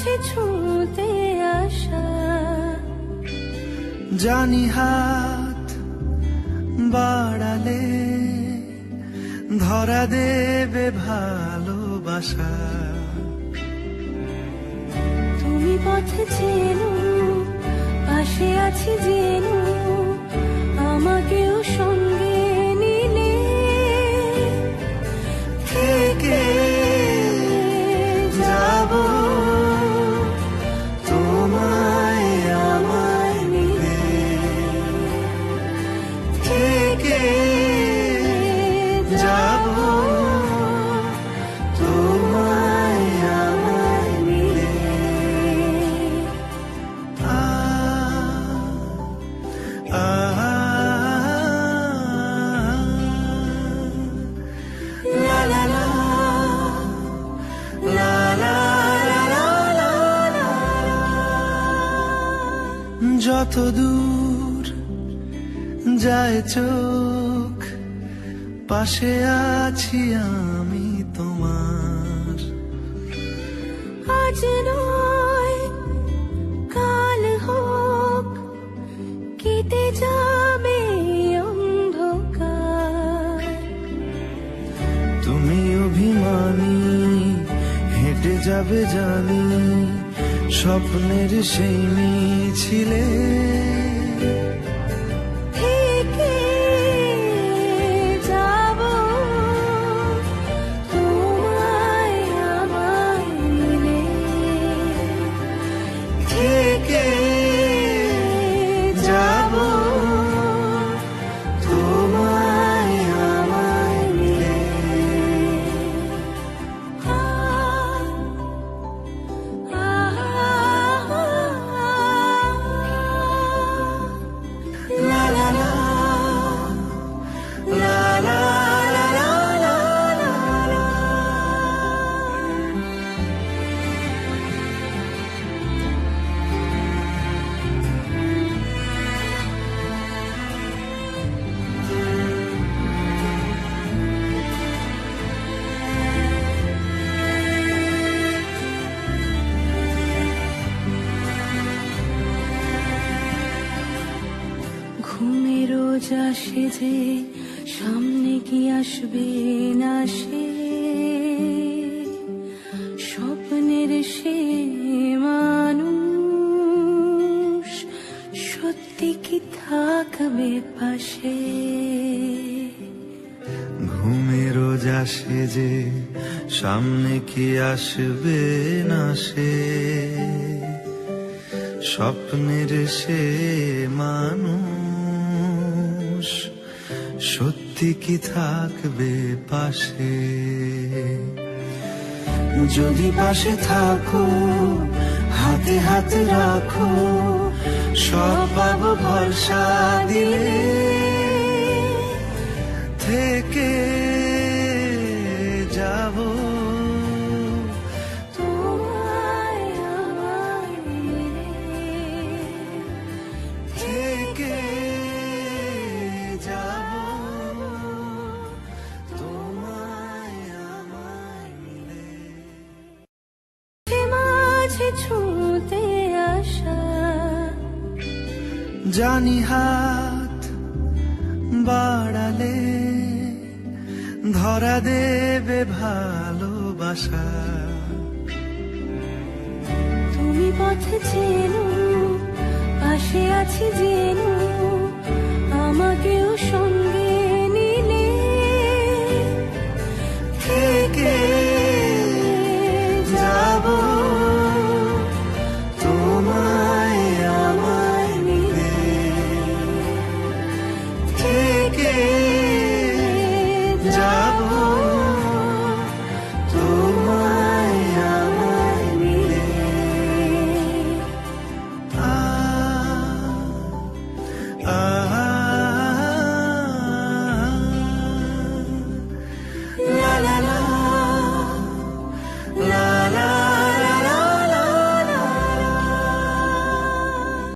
মাঝে ছুঁতে আসা। জানি হাত বাড়ালে ধরা দেবে ভালোবাসা। তুমি পথে চেনো, পাশে আছি জেনো, আমাকেও সঙ্গে নিলে থেকে যাব তোমায় আমায় মিলে। থেকে যাব তোমায় আমায় মিলে। La la la, la la la la la la। যত দূর যায় চোখ, পাশে আছি আমি তোমার। আজ নয় কাল হোক, কেটে যাবে অন্ধকার। তুমি অভিমানী হেঁটে যাবে জানি, স্বপ্নের সেই মিছিলে। থেকে যাব তোমায় আমায় মিলে। থেকে যাব তোমায় আমায় মিলে। La la la, la la la la la la la। ঘুমে রোজ আসে যে, সামনে কি আসবে না সে, স্বপ্নের সে মানুষ সত্যি কি থাকবে পাশে। ঘুমে রোজ আসে যে, সামনে কি আসবে না সে, স্বপ্নের সে মানুষ সত্যি কি থাকবে পাশে। যদি পাশে থাকো, হাতে হাত রাখো, সব পাবো ভরসা দিলে। থেকে যাব তোমায় আমায় মিলে। থেকে যাব তোমায় আমায় মিলে। মাঝে ছুঁতে আসা। জানি হাত বাড়ালে ধরা দেবে ভালোবাসা। তুমি পথে চেনো, পাশে আছি জেনো, আমাকেও সঙ্গে নিলে থেকে যাব তোমায় আমায় মিলে। থেকে যাব তোমায় আমায় মিলে। আ